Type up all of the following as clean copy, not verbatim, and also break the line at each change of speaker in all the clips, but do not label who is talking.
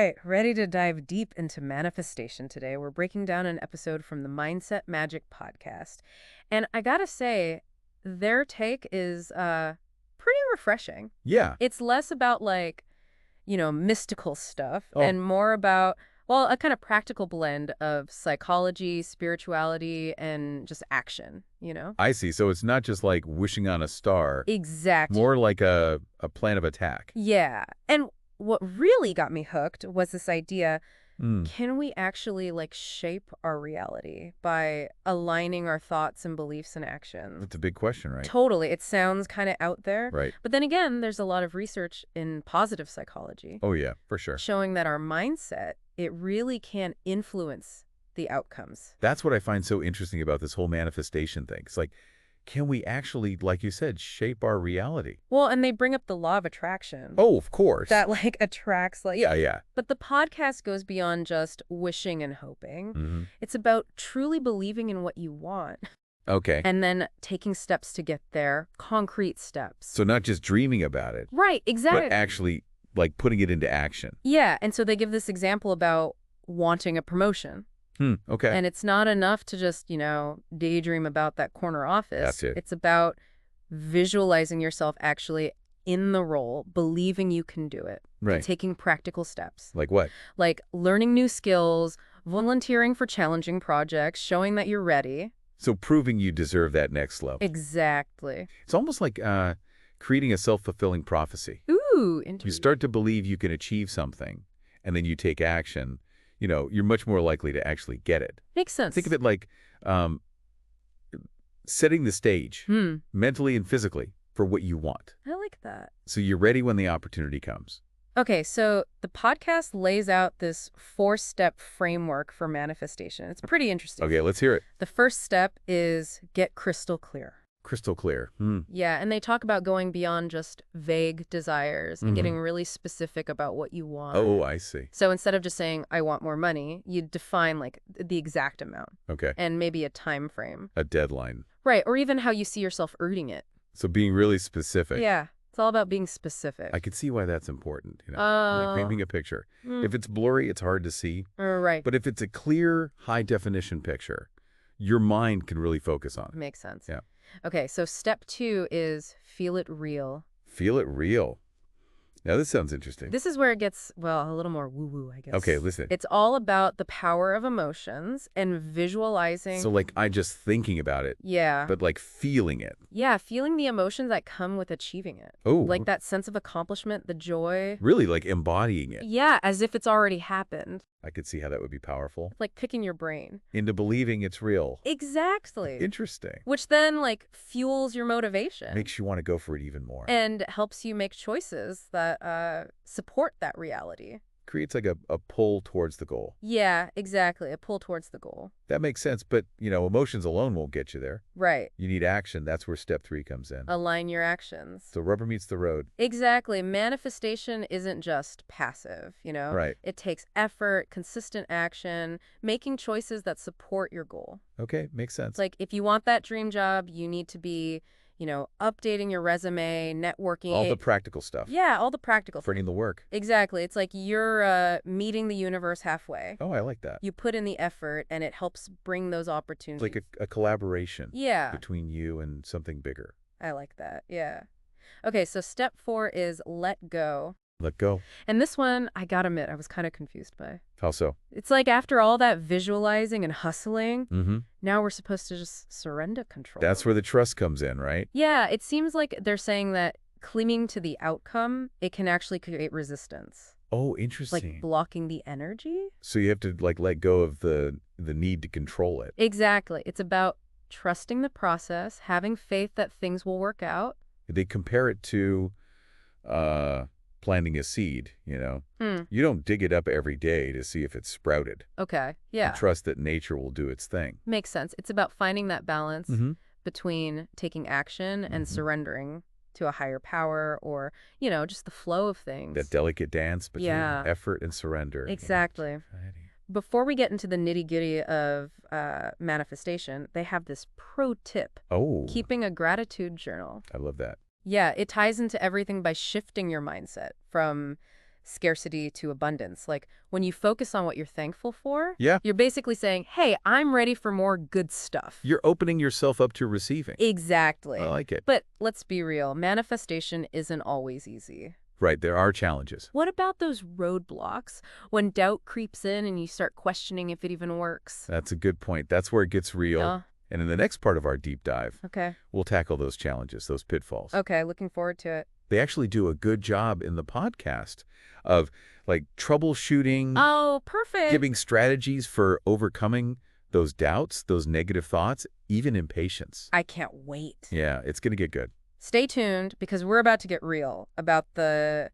right, ready to dive deep into manifestation today. We're breaking down an episode from the Mindset Magic podcast. And I gotta say, their take is pretty refreshing.
Yeah.
It's less about mystical stuff
Oh,
and more about, well, a kind of practical blend of psychology, spirituality, and just action.
I see. So it's not just like wishing on a star,
Exactly.
more like a plan of attack.
Yeah. And what really got me hooked was this idea.
Mm.
Can we actually shape our reality by aligning our thoughts and beliefs and actions?
That's a big question, right?
Totally. It sounds kind of out there.
Right.
But then again, there's a lot of research in positive psychology
Oh, yeah, for sure.
showing that our mindset, it really can influence the outcomes.
That's what I find so interesting about this whole manifestation thing. It's like, can we actually, like you said, shape our reality?
Well, and they bring up the law of attraction.
Oh, of course.
That attracts
Yeah.
But the podcast goes beyond just wishing and hoping.
Mm-hmm.
It's about truly believing in what you want.
Okay.
And then taking steps to get there, concrete steps.
So not just dreaming about it,
Right, exactly.
but actually putting it into action.
Yeah, and so they give this example about wanting a promotion.
Okay.
And it's not enough to just, daydream about that corner office.
That's it.
It's about visualizing yourself actually in the role, believing you can do it,
Right.
and taking practical steps.
Like what?
Like learning new skills, volunteering for challenging projects, showing that you're ready.
So proving you deserve that next level.
Exactly.
It's almost like creating a self-fulfilling prophecy.
Ooh, interesting.
You start to believe you can achieve something, and then you take action. You're much more likely to actually get it.
Makes sense.
Think of it like setting the stage, mentally and physically, for what you want.
I like that.
So you're ready when the opportunity comes.
Okay, so the podcast lays out this 4-step framework for manifestation. It's pretty interesting.
Okay, let's hear it.
The first step is get crystal clear.
Crystal clear.
Yeah, and they talk about going beyond just vague desires and getting really specific about what you want.
Oh, I see.
So instead of just saying, I want more money, you define the exact amount
Okay.
and maybe a time frame.
A deadline.
Right, or even how you see yourself earning it.
So being really specific.
Yeah, it's all about being specific.
I could see why that's important.
Oh.
Like painting a picture. If it's blurry, it's hard to see.
Right.
But if it's a clear, high-definition picture, your mind can really focus on it.
Makes sense.
Yeah.
Okay, so step 2 is feel it real.
Feel it real. Now, this sounds interesting.
This is where it gets, well, a little more woo-woo, I guess.
Okay, listen.
It's all about the power of emotions and visualizing.
So, I just thinking about it,
Yeah.
but, feeling it.
Yeah, feeling the emotions that come with achieving it.
Oh.
Like that sense of accomplishment, the joy.
Really, embodying it.
Yeah, as if it's already happened.
I could see how that would be powerful.
Like picking your brain.
Into believing it's real.
Exactly.
Interesting.
Which then, fuels your motivation.
Makes you want to go for it even more.
And helps you make choices that support that reality.
Creates a pull towards the goal.
Yeah, exactly. A pull towards the goal.
That makes sense, but, emotions alone won't get you there.
Right.
You need action. That's where step 3 comes in.
Align your actions.
So rubber meets the road.
Exactly. Manifestation isn't just passive,
Right.
It takes effort, consistent action, making choices that support your goal.
Okay, makes sense.
It's if you want that dream job, you need to be, updating your resume, networking.
All the practical stuff.
Yeah, all the practical
Putting in the work.
Exactly. It's you're meeting the universe halfway.
Oh, I like that.
You put in the effort, and it helps bring those opportunities.
Like a collaboration.
Yeah.
Between you and something bigger.
I like that. Yeah. Okay, so step 4 is let go.
Let go.
And this one, I gotta admit, I was kind of confused by.
How so?
It's after all that visualizing and hustling,
Mm-hmm.
now we're supposed to just surrender control.
That's where the trust comes in, right?
Yeah, it seems like they're saying that clinging to the outcome, it can actually create resistance.
Oh, interesting.
Blocking the energy?
So you have to let go of the need to control it.
Exactly. It's about trusting the process, having faith that things will work out.
They compare it to planting a seed, You don't dig it up every day to see if it's sprouted.
Okay, yeah.
You trust that nature will do its thing.
Makes sense. It's about finding that balance
Mm-hmm.
between taking action and surrendering to a higher power or, just the flow of things.
That delicate dance between
Yeah.
effort and surrender.
Exactly. Before we get into the nitty-gritty of manifestation, they have this pro tip.
Oh.
Keeping a gratitude journal.
I love that.
Yeah, it ties into everything by shifting your mindset from scarcity to abundance. Like when you focus on what you're thankful for,
Yeah.
you're basically saying, hey, I'm ready for more good stuff.
You're opening yourself up to receiving.
Exactly.
I like it.
But let's be real, manifestation isn't always easy.
Right, there are challenges.
What about those roadblocks when doubt creeps in and you start questioning if it even works?
That's a good point. That's where it gets real.
Yeah.
And in the next part of our deep dive,
Okay.
we'll tackle those challenges, those pitfalls.
Okay, looking forward to it.
They actually do a good job in the podcast of like troubleshooting,
Oh, perfect.
giving strategies for overcoming those doubts, those negative thoughts, even impatience.
I can't wait.
Yeah, it's going to get good.
Stay tuned because we're about to get real about the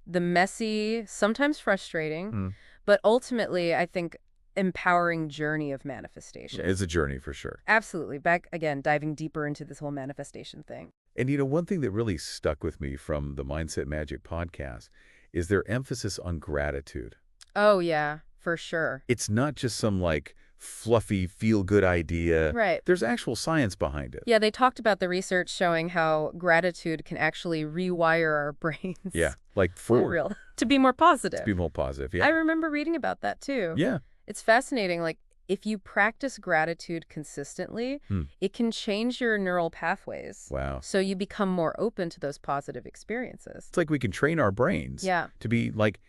messy, sometimes frustrating, but ultimately, I think, empowering journey of manifestation.
It's a journey for sure.
Absolutely. Back again, diving deeper into this whole manifestation thing.
And one thing that really stuck with me from the Mindset Magic podcast is their emphasis on gratitude.
Oh, yeah, for sure.
It's not just some like fluffy, feel-good idea.
Right.
There's actual science behind it.
Yeah, they talked about the research showing how gratitude can actually rewire our brains.
Yeah, like
For real. To be more positive.
To be more positive, yeah.
I remember reading about that too.
Yeah.
It's fascinating. Like, if you practice gratitude consistently, it can change your neural pathways.
Wow.
So you become more open to those positive experiences.
It's like we can train our brains to be like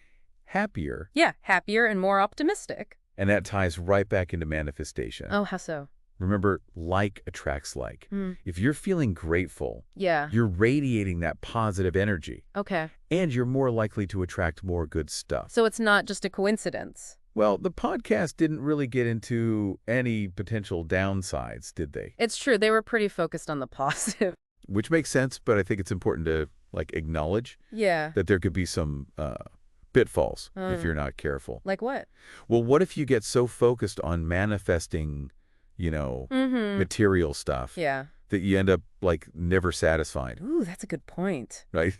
happier.
Yeah, happier and more optimistic.
And that ties right back into manifestation.
Oh, how so?
Remember, like attracts like. If you're feeling grateful,
Yeah.
you're radiating that positive energy.
Okay.
And you're more likely to attract more good stuff.
So it's not just a coincidence.
Well, the podcast didn't really get into any potential downsides, did they?
It's true. They were pretty focused on the positive.
Which makes sense, but I think it's important to like acknowledge
Yeah.
that there could be some pitfalls if you're not careful.
Like what?
Well, what if you get so focused on manifesting, material stuff
Yeah.
that you end up like never satisfied,
Ooh, that's a good point.
right?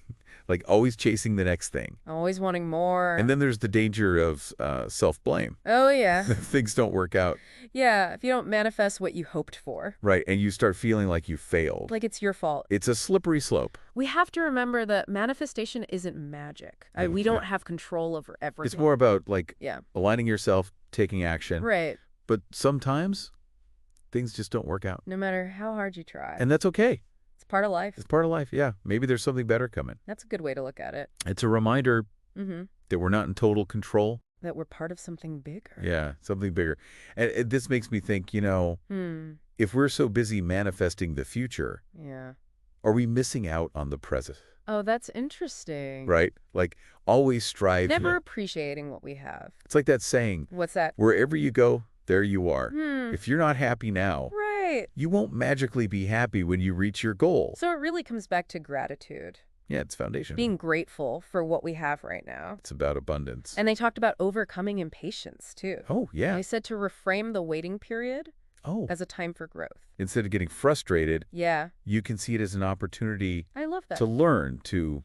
Like always chasing the next thing.
Always wanting more.
And then there's the danger of self-blame.
Oh, yeah.
Things don't work out,
Yeah, if you don't manifest what you hoped for.
right? And you start feeling like you failed.
Like it's your fault.
It's a slippery slope.
We have to remember that manifestation isn't magic. We don't have control over everything.
It's more about like
Yeah.
aligning yourself, taking action.
Right.
But sometimes things just don't work out.
No matter how hard you try.
And that's okay.
It's part of life.
It's part of life, yeah. Maybe there's something better coming.
That's a good way to look at it.
It's a reminder that we're not in total control.
That we're part of something bigger.
Yeah, something bigger. And this makes me think, if we're so busy manifesting the future,
Yeah.
are we missing out on the present?
Oh, that's interesting.
Right? Like always strive.
Never appreciating what we have.
It's like that saying,
What's that?
wherever you go, there you are. If you're not happy now,
Right.
you won't magically be happy when you reach your goal.
So it really comes back to gratitude.
Yeah, it's foundational.
Being grateful for what we have right now.
It's about abundance.
And they talked about overcoming impatience, too.
Oh, yeah.
They said to reframe the waiting period
Oh,
as a time for growth.
instead of getting frustrated,
Yeah.
you can see it as an opportunity
I love that.
to learn, to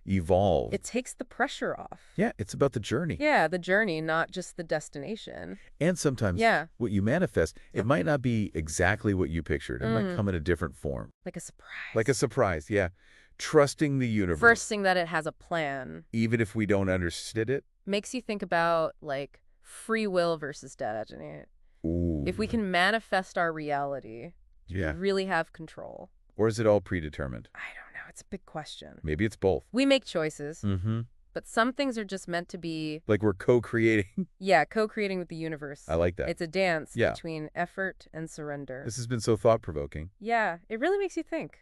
evolve.
It takes the pressure off.
Yeah, it's about the journey.
Yeah, the journey, not just the destination.
And sometimes what you manifest, it might not be exactly what you pictured. It might come in a different form.
Like a surprise.
Like a surprise, yeah. Trusting the universe.
First thing that it has a plan.
Even if we don't understand it.
Makes you think about, like, free will versus destiny.
Ooh.
If we can manifest our reality, we really have control.
Or is it all predetermined?
I don't know. It's a big question.
Maybe it's both.
We make choices,
Mm-hmm.
but some things are just meant to be,
Like we're co-creating.
yeah, co-creating with the universe.
I like that.
It's a dance
Yeah.
between effort and surrender.
This has been so thought-provoking.
Yeah, it really makes you think.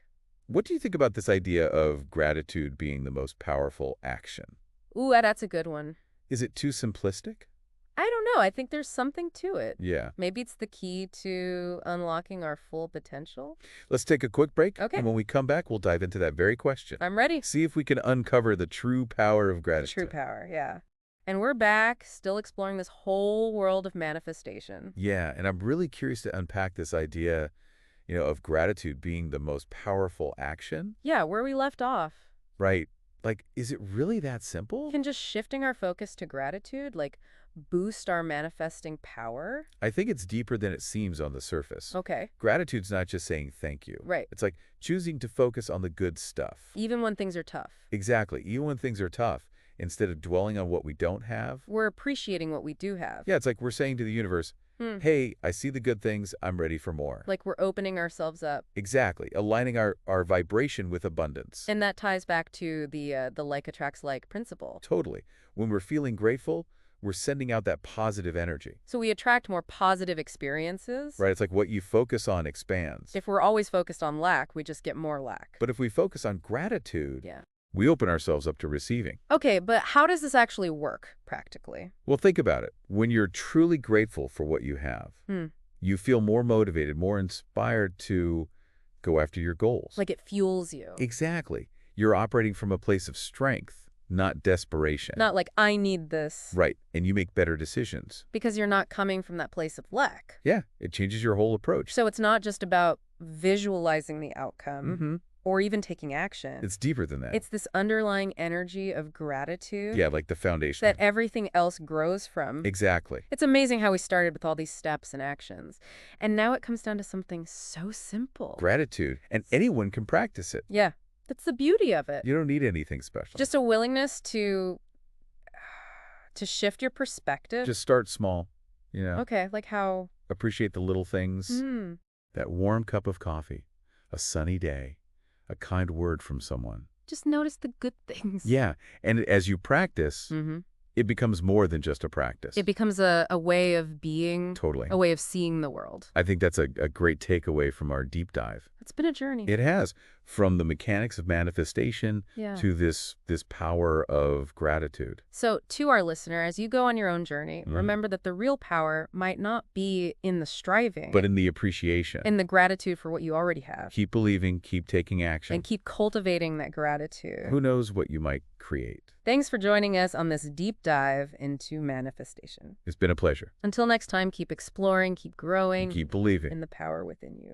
What do you think about this idea of gratitude being the most powerful action?
Ooh, that's a good one.
Is it too simplistic?
I don't know. I think there's something to it.
Yeah.
Maybe it's the key to unlocking our full potential.
Let's take a quick break.
Okay.
And when we come back, we'll dive into that very question.
I'm ready.
See if we can uncover the true power of
The
gratitude.
true power, yeah. And we're back, still exploring this whole world of manifestation.
Yeah, and I'm really curious to unpack this idea, of gratitude being the most powerful action.
Yeah, where we left off.
Right. Like, is it really that simple?
Can just shifting our focus to gratitude, like, boost our manifesting power?
I think it's deeper than it seems on the surface.
Okay.
Gratitude's not just saying thank you.
Right.
It's like choosing to focus on the good stuff.
Even when things are tough.
Exactly. Even when things are tough. instead of dwelling on what we don't have.
We're appreciating what we do have.
Yeah, it's like we're saying to the universe, hey, I see the good things, I'm ready for more.
Like we're opening ourselves up.
Exactly, aligning our vibration with abundance.
And that ties back to the like attracts like principle.
Totally. When we're feeling grateful, we're sending out that positive energy.
So we attract more positive experiences.
Right, it's like what you focus on expands.
If we're always focused on lack, we just get more lack.
But if we focus on gratitude,
Yeah.
we open ourselves up to receiving.
Okay, but how does this actually work practically?
Well, think about it. When you're truly grateful for what you have, you feel more motivated, more inspired to go after your goals.
Like it fuels you.
Exactly. You're operating from a place of strength, not desperation.
Not like, I need this.
Right, and you make better decisions.
Because you're not coming from that place of lack.
Yeah, it changes your whole approach.
So it's not just about visualizing the outcome or even taking action.
It's deeper than that.
It's this underlying energy of gratitude.
Yeah, like the foundation.
That everything else grows from.
Exactly.
It's amazing how we started with all these steps and actions. And now it comes down to something so simple.
Gratitude. And anyone can practice it.
Yeah, that's the beauty of it.
You don't need anything special.
Just a willingness to shift your perspective.
Just start small, you know.
Okay, like how?
Appreciate the little things. That warm cup of coffee, a sunny day, a kind word from someone.
Just notice the good things.
Yeah, and as you practice, it becomes more than just a practice.
It becomes a way of being.
Totally.
A way of seeing the world.
I think that's a great takeaway from our deep dive.
It's been a journey.
It has. From the mechanics of manifestation to this power of gratitude.
So to our listener, as you go on your own journey, remember that the real power might not be in the striving.
But in the appreciation.
In the gratitude for what you already have.
Keep believing, keep taking action.
And keep cultivating that gratitude.
Who knows what you might create.
Thanks for joining us on this deep dive into manifestation.
It's been a pleasure.
Until next time, keep exploring, keep growing.
Keep believing.
In the power within you.